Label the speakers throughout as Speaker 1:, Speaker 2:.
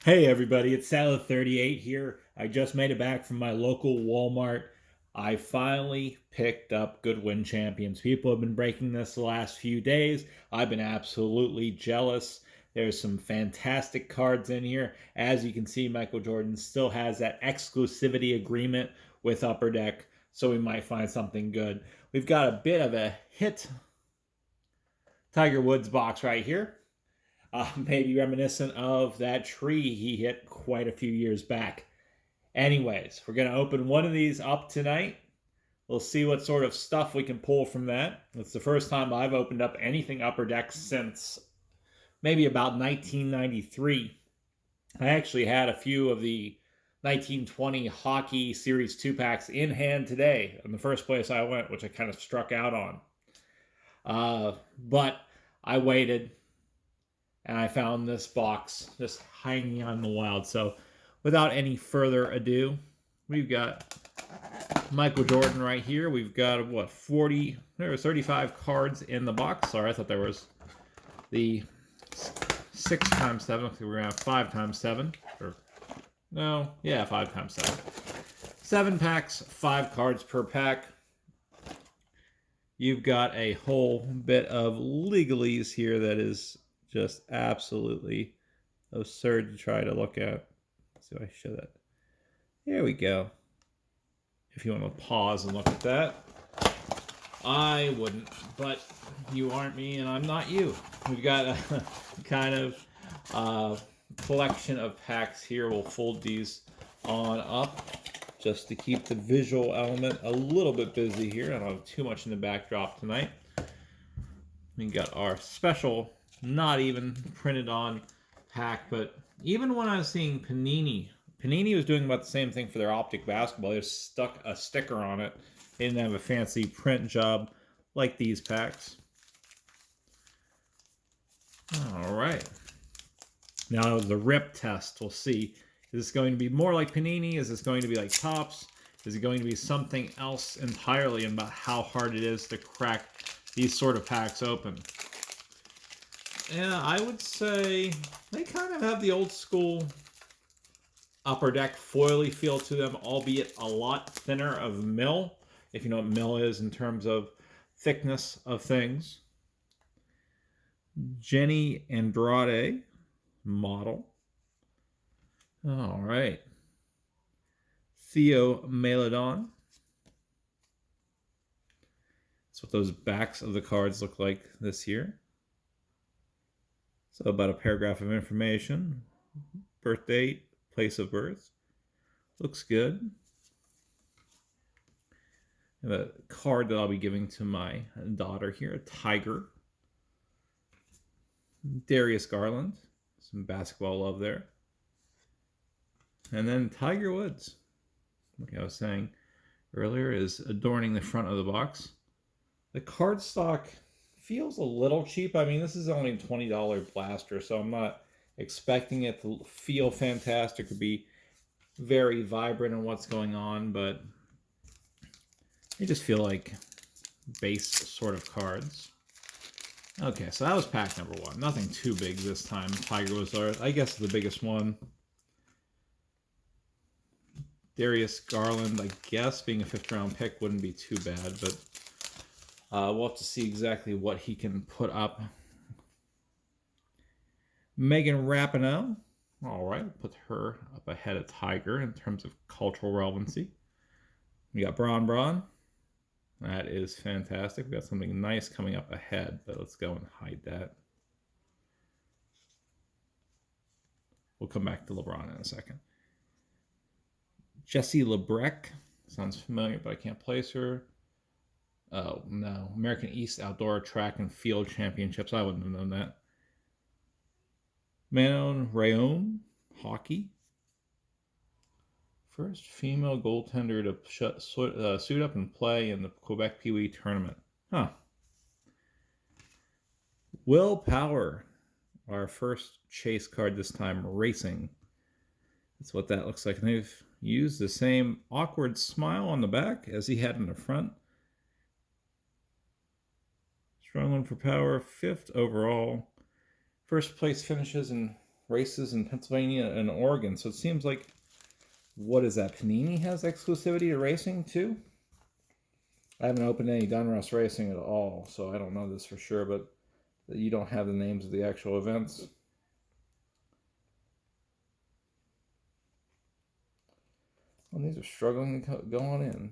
Speaker 1: Hey everybody, it's Salad38 here. I just made it back from my local Walmart. I finally picked up Goodwin Champions. People have been breaking this the last few days. I've been absolutely jealous. There's some fantastic cards in here. As you can see, Michael Jordan still has that exclusivity agreement with Upper Deck, so we might find something good. We've got a bit of a hit Tiger Woods box right here. Maybe reminiscent of that tree he hit quite a few years back. Anyways, we're going to open one of these up tonight. We'll see what sort of stuff we can pull from that. It's the first time I've opened up anything Upper Deck since maybe about 1993. I actually had a few of the 1920 Hockey Series 2 packs in hand today in the first place I went, which I kind of struck out on. But I waited and I found this box just hanging on the wild. So without any further ado, we've got Michael Jordan right here. We've got, what, 40, there were 35 cards in the box. Sorry, I thought there was the 6 times 7. We're going to have 5 times 7. Or, no, yeah, 5 times 7. 7 packs, 5 cards per pack. You've got a whole bit of legalese here that is just absolutely absurd to try to look at. So I show that. There we go. If you want to pause and look at that. I wouldn't, but you aren't me and I'm not you. We've got a kind of collection of packs here. We'll fold these on up just to keep the visual element a little bit busy here. I don't have too much in the backdrop tonight. We got our special, not even printed on pack, but even when I was seeing Panini was doing about the same thing for their Optic basketball. They just stuck a sticker on it. They didn't have a fancy print job like these packs. All right. Now the rip test. We'll see. Is this going to be more like Panini? Is this going to be like Topps? Is it going to be something else entirely about how hard it is to crack these sort of packs open? Yeah, I would say they kind of have the old school Upper Deck foily feel to them, albeit a lot thinner of mill, if you know what mill is in terms of thickness of things. Jenny Andrade model. All right. Theo Melodon. That's what those backs of the cards look like this year. So about a paragraph of information, birth date, place of birth. Looks good. I have a card that I'll be giving to my daughter here, a tiger. Darius Garland, some basketball love there. And then Tiger Woods, like I was saying earlier, is adorning the front of the box. The cardstock feels a little cheap. I mean, this is only a $20 blaster, so I'm not expecting it to feel fantastic or be very vibrant in what's going on, but they just feel like base sort of cards. Okay, so that was pack number 1. Nothing too big this time. Tiger was, I guess, the biggest one. Darius Garland, I guess, being a 5th round pick wouldn't be too bad, but we'll have to see exactly what he can put up. Megan Rapinoe. All right, put her up ahead of Tiger in terms of cultural relevancy. We got Braun. That is fantastic. We got something nice coming up ahead, but let's go and hide that. We'll come back to LeBron in a second. Jessie Lebrecq. Sounds familiar, but I can't place her. Oh, no. American East Outdoor Track and Field Championships. I wouldn't have known that. Manon Rhéaume, hockey. First female goaltender to suit up and play in the Quebec Pee Wee tournament. Huh. Will Power, our first chase card this time, racing. That's what that looks like. And they've used the same awkward smile on the back as he had in the front. Strong one for Power, 5th overall. First place finishes in races in Pennsylvania and Oregon. So it seems like, what is that? Panini has exclusivity to racing too? I haven't opened any Donruss Racing at all, so I don't know this for sure, but you don't have the names of the actual events. Well, these are struggling to go on in.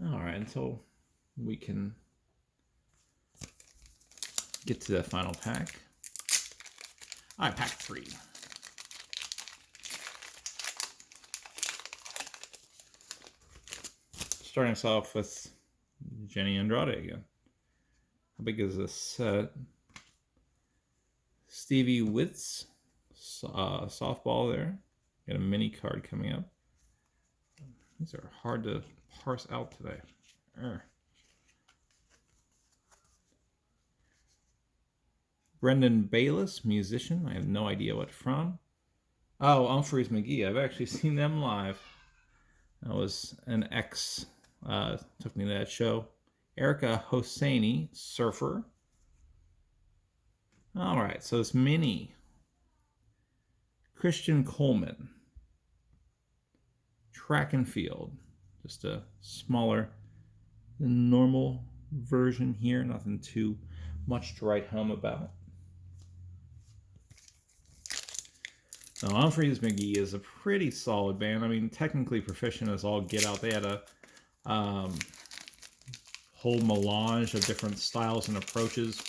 Speaker 1: All right, until we can get to the final pack. All right, pack 3. Starting us off with Jenny Andrade again. How big is this set? Stevie Witz, softball there. Got a mini card coming up. These are hard to parse out today. Brendan Bayliss, musician. I have no idea what from. Oh, Humphreys McGee. I've actually seen them live. That was an ex. Took me to that show. Erica Hosseini, surfer. All right, so it's mini. Christian Coleman, track and field. Just a smaller than normal version here. Nothing too much to write home about. Now, Humphreys McGee is a pretty solid band. I mean, technically proficient as all get out. They had a whole melange of different styles and approaches,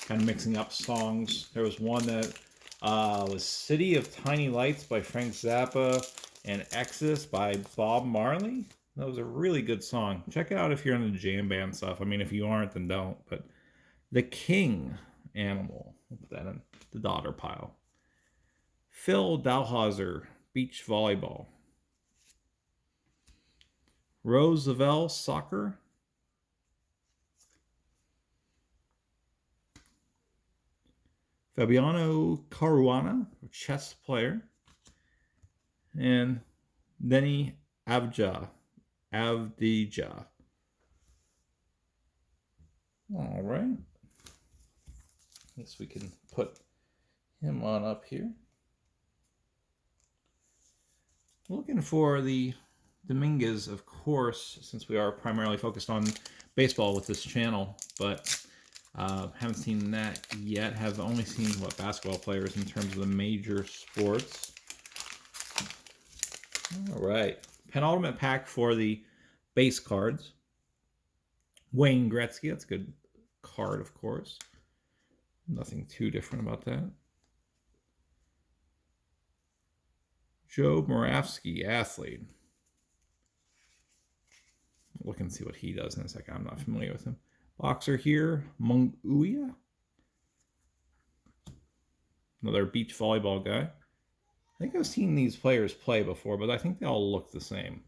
Speaker 1: kind of mixing up songs. There was one that was City of Tiny Lights by Frank Zappa and Exodus by Bob Marley. That was a really good song. Check it out if you're into jam band stuff. I mean, if you aren't, then don't. But The King Animal. We'll put that in the daughter pile. Phil Dalhauser, beach volleyball. Roosevelt, soccer. Fabiano Caruana, chess player. And Denny Avdija. All right. Guess we can put him on up here. Looking for the Dominguez, of course, since we are primarily focused on baseball with this channel, but haven't seen that yet. Have only seen, basketball players in terms of the major sports. All right. Penultimate pack for the base cards. Wayne Gretzky, that's a good card, of course. Nothing too different about that. Joe Moravsky, athlete. Look and see what he does in a second. I'm not familiar with him. Boxer here, Munguia. Another beach volleyball guy. I think I've seen these players play before, but I think they all look the same.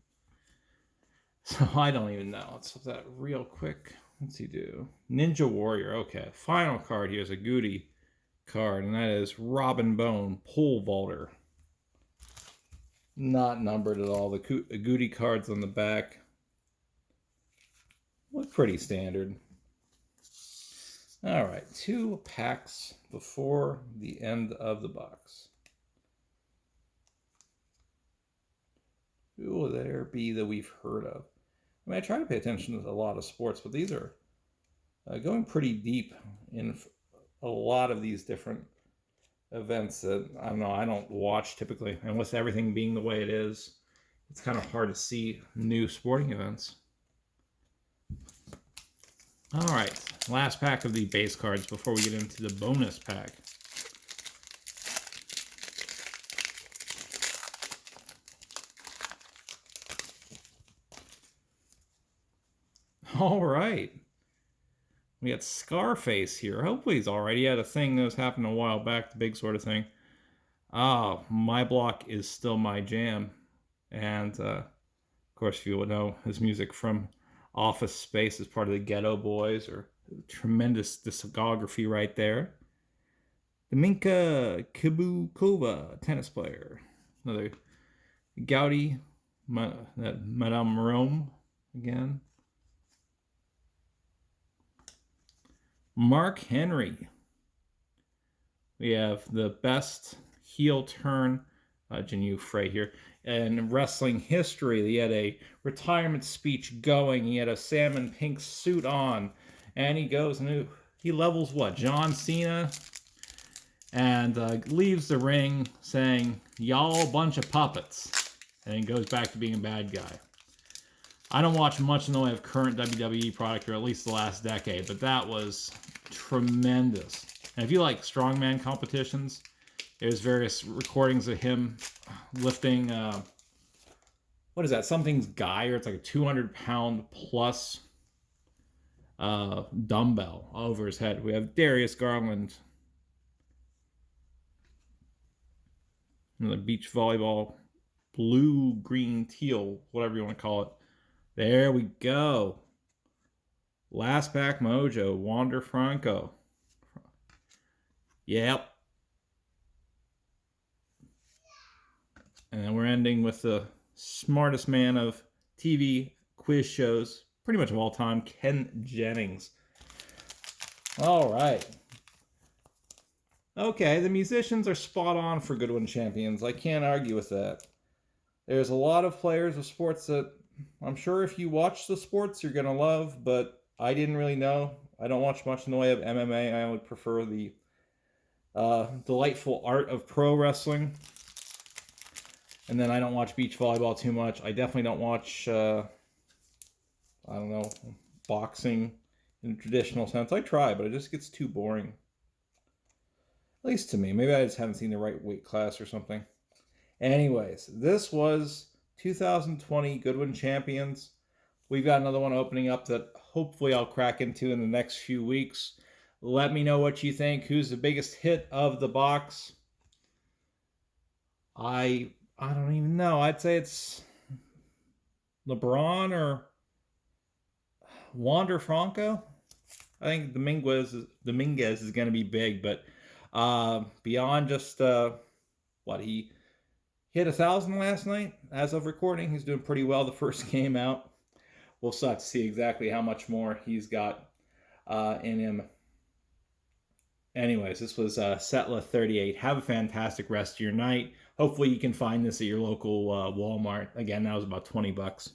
Speaker 1: So I don't even know. Let's flip that real quick. What's he do? Ninja Warrior. Okay. Final card here is a Goody card, and that is Robin Bone, pole vaulter. Not numbered at all. The Goody cards on the back look pretty standard. All right, 2 packs before the end of the box. Who will there be that we've heard of? I mean, I try to pay attention to a lot of sports, but these are going pretty deep in a lot of these different events that, I don't know, I don't watch typically. And with everything being the way it is, it's kind of hard to see new sporting events. All right, last pack of the base cards before we get into the bonus pack. All right. We got Scarface here. Hopefully he's all right. He had a thing that was happening a while back, the big sort of thing. My Block is still my jam. And, of course, if you would know his music from Office Space as part of the Ghetto Boys, or tremendous discography right there. Dominka Kibukova, tennis player. Another Gaudi, Madame Rome again. Mark Henry. We have the best heel turn, Jinyu Frey here, in wrestling history. He had a retirement speech going. He had a salmon pink suit on. And he goes and he levels what? John Cena? And leaves the ring saying, "Y'all a bunch of puppets." And he goes back to being a bad guy. I don't watch much in the way of current WWE product, or at least the last decade, but that was tremendous. And if you like strongman competitions, there's various recordings of him lifting, what is that? Something's guy, or it's like a 200-pound plus dumbbell over his head. We have Darius Garland, the beach volleyball, blue, green, teal, whatever you want to call it. There we go. Last Pack Mojo, Wander Franco. Yep. And then we're ending with the smartest man of TV quiz shows, pretty much of all time, Ken Jennings. All right. Okay, the musicians are spot on for Goodwin Champions. I can't argue with that. There's a lot of players of sports that I'm sure if you watch the sports you're going to love, but I didn't really know. I don't watch much in the way of MMA. I would prefer the delightful art of pro wrestling. And then I don't watch beach volleyball too much. I definitely don't watch, boxing in a traditional sense. I try, but it just gets too boring. At least to me. Maybe I just haven't seen the right weight class or something. Anyways, this was 2020 Goodwin Champions. We've got another one opening up that hopefully I'll crack into in the next few weeks. Let me know what you think. Who's the biggest hit of the box? I don't even know. I'd say it's LeBron or Wander Franco. I think Dominguez is going to be big, but beyond just he hit 1,000 last night as of recording. He's doing pretty well the first game out. We'll still have to see exactly how much more he's got in him. Anyways, this was Setla 38. Have a fantastic rest of your night. Hopefully you can find this at your local Walmart. Again, that was about $20.